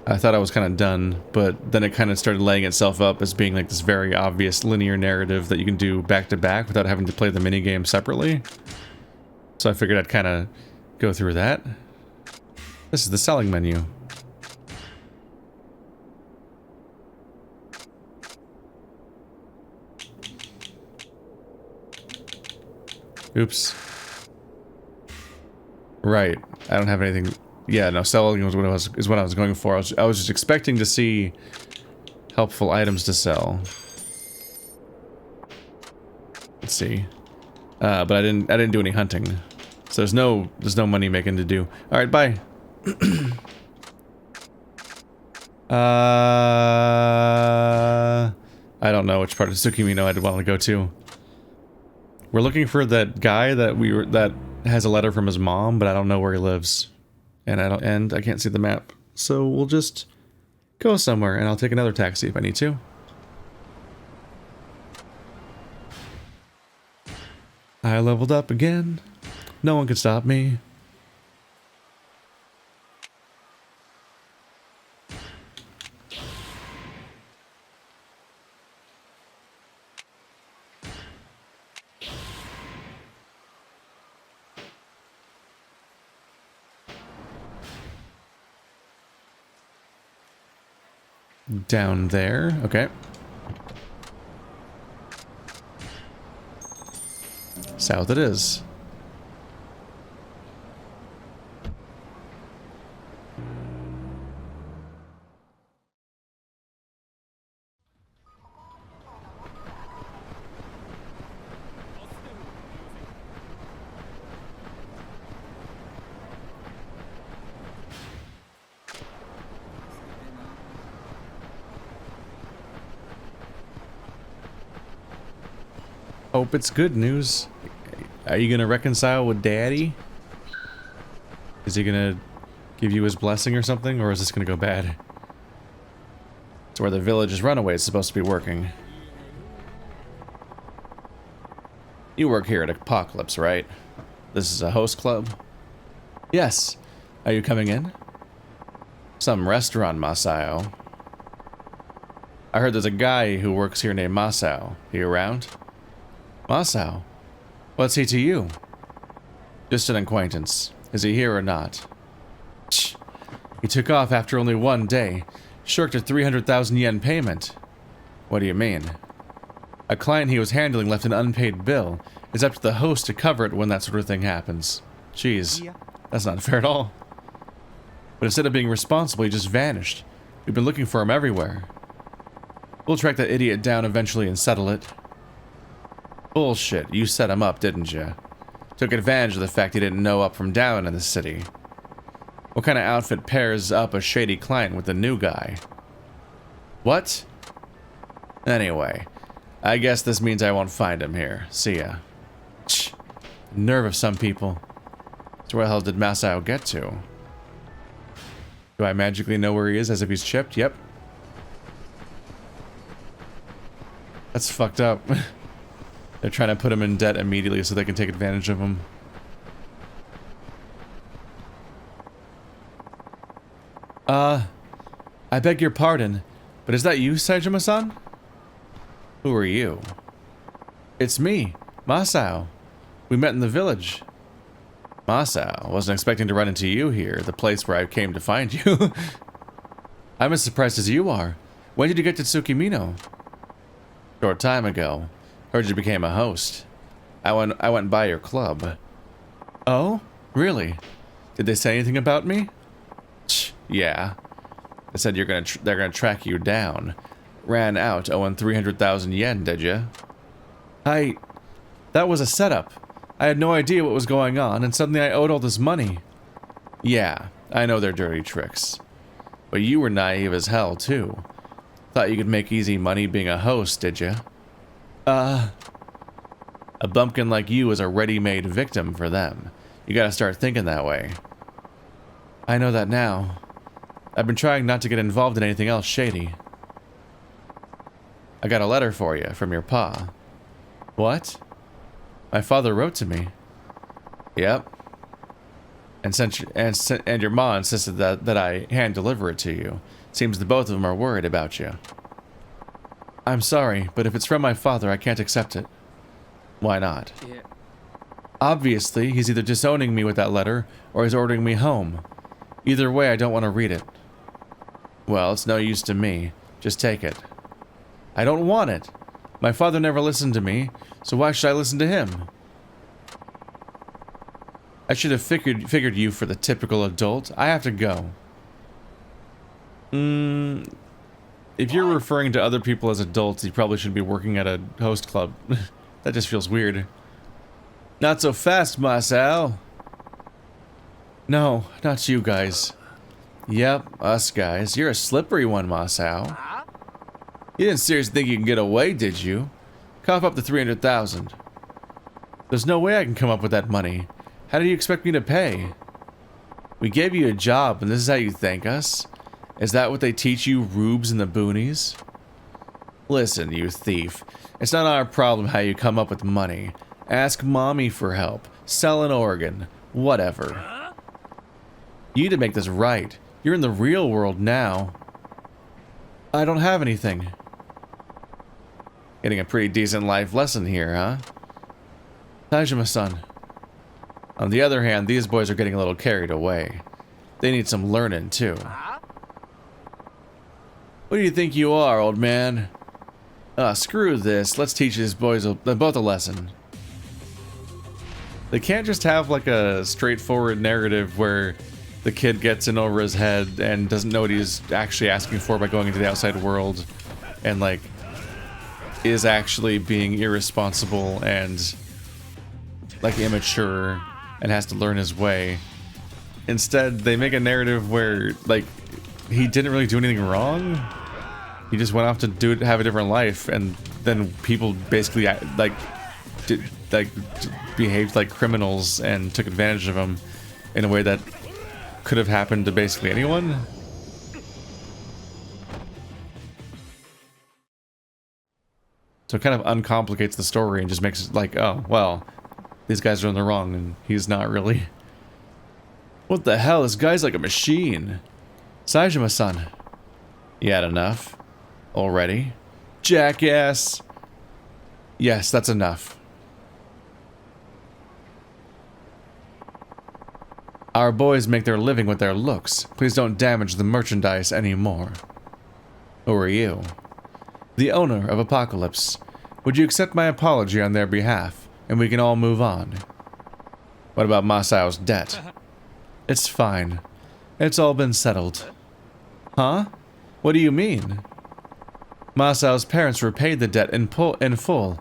S1: I thought I was kind of done, but then it kind of started laying itself up as being like this very obvious linear narrative that you can do back to back without having to play the minigame separately. So I figured I'd kind of go through that. This is the selling menu. Oops. Right. I don't have anything. Yeah, no, selling was what I was going for. I was just expecting to see helpful items to sell. Let's see. But I didn't do any hunting. So there's no money making to do. All right, bye. I don't know which part of Tsukimino I'd want to go to. We're looking for that guy that has a letter from his mom, but I don't know where he lives. And I can't see the map. So we'll just go somewhere and I'll take another taxi if I need to. I leveled up again. No one can stop me. Down there, okay. South it is. Hope it's good news. Are you gonna reconcile with Daddy? Is he gonna give you his blessing or something, or is this gonna go bad? It's where the village's runaway is supposed to be working. You work here at Apocalypse, right? This is a host club? Yes. Are you coming in? Some restaurant, Masao. I heard there's a guy who works here named Masao. He around? Masao? What's he to you? Just an acquaintance. Is he here or not? Shh. He took off after only one day. Shirked a 300,000 yen payment. What do you mean? A client he was handling left an unpaid bill. It's up to the host to cover it when that sort of thing happens. Jeez. That's not fair at all. But instead of being responsible, he just vanished. We've been looking for him everywhere. We'll track that idiot down eventually and settle it. Bullshit, you set him up, didn't you? Took advantage of the fact he didn't know up from down in the city. What kind of outfit pairs up a shady client with a new guy? What? Anyway, I guess this means I won't find him here. See ya. Shh. Nerve of some people. So where the hell did Masao get to? Do I magically know where he is as if he's chipped? Yep. That's fucked up. They're trying to put him in debt immediately so they can take advantage of him. I beg your pardon, but is that you, Saejima-san? Who are you? It's me, Masao. We met in the village. Masao, wasn't expecting to run into you here, the place where I came to find you. I'm as surprised as you are. When did you get to Tsukimino? Short time ago. Heard you became a host. I went by your club. Oh? Really? Did they say anything about me? Yeah. They said they're gonna track you down. Ran out owing 300,000 yen, did you? That was a setup. I had no idea what was going on, and suddenly I owed all this money. Yeah, I know their dirty tricks. But you were naive as hell, too. Thought you could make easy money being a host, did you? A bumpkin like you is a ready-made victim for them. You gotta start thinking that way. I know that now. I've been trying not to get involved in anything else shady. I got a letter for you from your pa. What? My father wrote to me. Yep. And your ma insisted that I hand deliver it to you. Seems the both of them are worried about you. I'm sorry, but if it's from my father, I can't accept it. Why not? Obviously, he's either disowning me with that letter, or he's ordering me home. Either way, I don't want to read it. Well, it's no use to me. Just take it. I don't want it. My father never listened to me, so why should I listen to him? I should have figured you for the typical adult. I have to go. If you're referring to other people as adults, you probably should be working at a host club. That just feels weird. Not so fast, Masao. No, not you guys. Yep, us guys. You're a slippery one, Masao. You didn't seriously think you can get away, did you? Cough up the 300,000. There's no way I can come up with that money. How do you expect me to pay? We gave you a job, and this is how you thank us? Is that what they teach you rubes in the boonies? Listen, you thief. It's not our problem how you come up with money. Ask mommy for help. Sell an organ. Whatever. You need to make this right. You're in the real world now. I don't have anything. Getting a pretty decent life lesson here, huh? Tajima-san. On the other hand, these boys are getting a little carried away. They need some learning, too. What do you think you are, old man? Screw this. Let's teach these boys both a lesson. They can't just have like a straightforward narrative where the kid gets in over his head and doesn't know what he's actually asking for by going into the outside world and like is actually being irresponsible and like immature and has to learn his way. Instead, they make a narrative where like he didn't really do anything wrong. He just went off to have a different life, and then people basically behaved like criminals and took advantage of him in a way that could have happened to basically anyone. So it kind of uncomplicates the story and just makes it like, oh, well, these guys are in the wrong and he's not really. What the hell? This guy's like a machine. Saejima-san. You had enough? Already? Jackass! Yes, that's enough. Our boys make their living with their looks. Please don't damage the merchandise anymore. Who are you? The owner of Apocalypse. Would you accept my apology on their behalf, and we can all move on? What about Masao's debt? It's fine. It's all been settled. Huh? What do you mean? Masao's parents repaid the debt in full.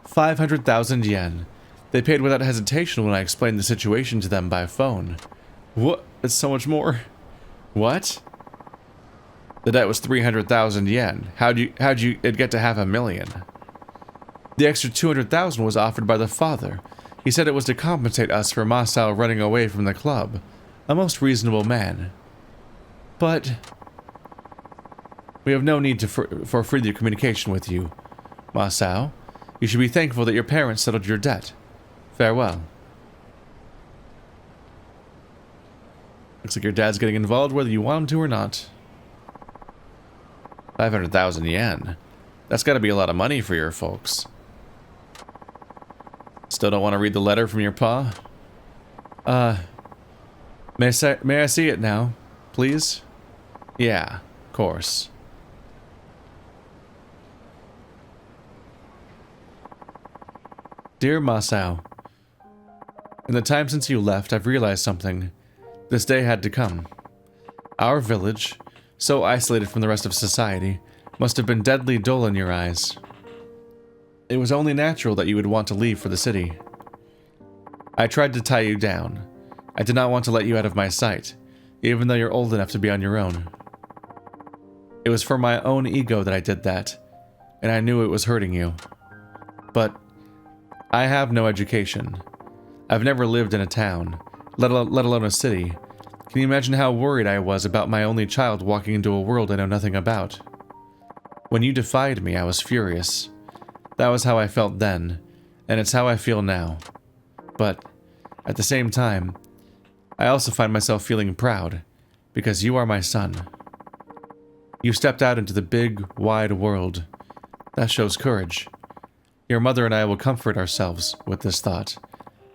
S1: 500,000 yen. They paid without hesitation when I explained the situation to them by phone. What? It's so much more. What? The debt was 300,000 yen. How'd you it get to 500,000? The extra 200,000 was offered by the father. He said it was to compensate us for Masao running away from the club. A most reasonable man. But we have no need for further communication with you. Masao, you should be thankful that your parents settled your debt. Farewell. Looks like your dad's getting involved whether you want him to or not. 500,000 yen. That's gotta be a lot of money for your folks. Still don't want to read the letter from your pa? May I see it now, please? Yeah, of course. Dear Masao, in the time since you left, I've realized something. This day had to come. Our village, so isolated from the rest of society, must have been deadly dull in your eyes. It was only natural that you would want to leave for the city. I tried to tie you down. I did not want to let you out of my sight, even though you're old enough to be on your own. It was for my own ego that I did that, and I knew it was hurting you. But I have no education. I've never lived in a town, let alone a city. Can you imagine how worried I was about my only child walking into a world I know nothing about? When you defied me, I was furious. That was how I felt then, and it's how I feel now. But at the same time, I also find myself feeling proud, because you are my son. You stepped out into the big, wide world. That shows courage. Your mother and I will comfort ourselves with this thought.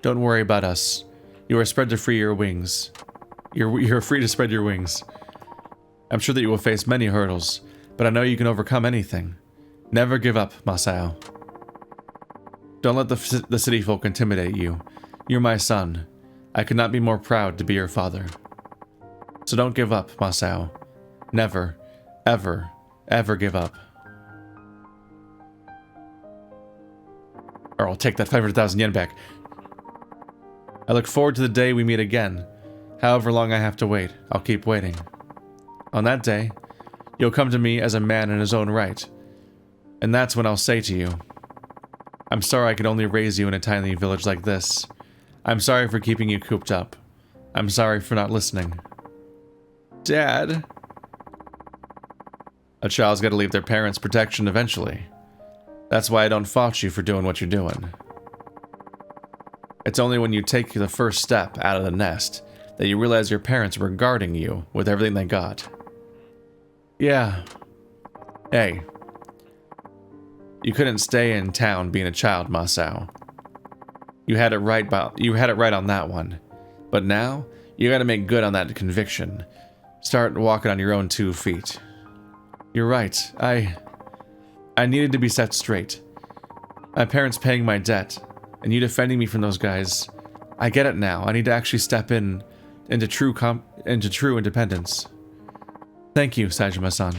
S1: Don't worry about us. You are spread to free your wings. You're free to spread your wings. I'm sure that you will face many hurdles, but I know you can overcome anything. Never give up, Masao. Don't let the city folk intimidate you. You're my son. I could not be more proud to be your father. So don't give up, Masao. Never, ever, ever give up. Or I'll take that 500,000 yen back. I look forward to the day we meet again. However long I have to wait, I'll keep waiting. On that day, you'll come to me as a man in his own right. And that's when I'll say to you, I'm sorry I could only raise you in a tiny village like this. I'm sorry for keeping you cooped up. I'm sorry for not listening. Dad? A child's got to leave their parents' protection eventually. That's why I don't fault you for doing what you're doing. It's only when you take the first step out of the nest that you realize your parents were guarding you with everything they got. Yeah. Hey. You couldn't stay in town being a child, Masao. You had it right on that one. But now, you gotta make good on that conviction. Start walking on your own 2 feet. You're right. I needed to be set straight. My parents paying my debt, and you defending me from those guys. I get it now. I need to actually step into true independence. Thank you, Sajima-san.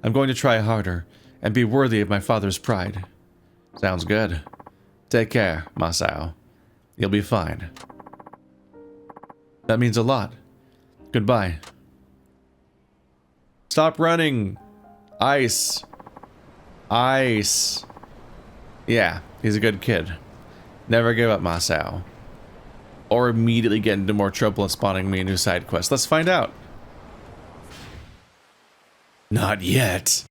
S1: I'm going to try harder and be worthy of my father's pride. Sounds good. Take care, Masao. You'll be fine. That means a lot. Goodbye. Stop running! Ice. Ice. Yeah, he's a good kid. Never give up, Masao. Or immediately get into more trouble and spawning me a new side quest. Let's find out. Not yet.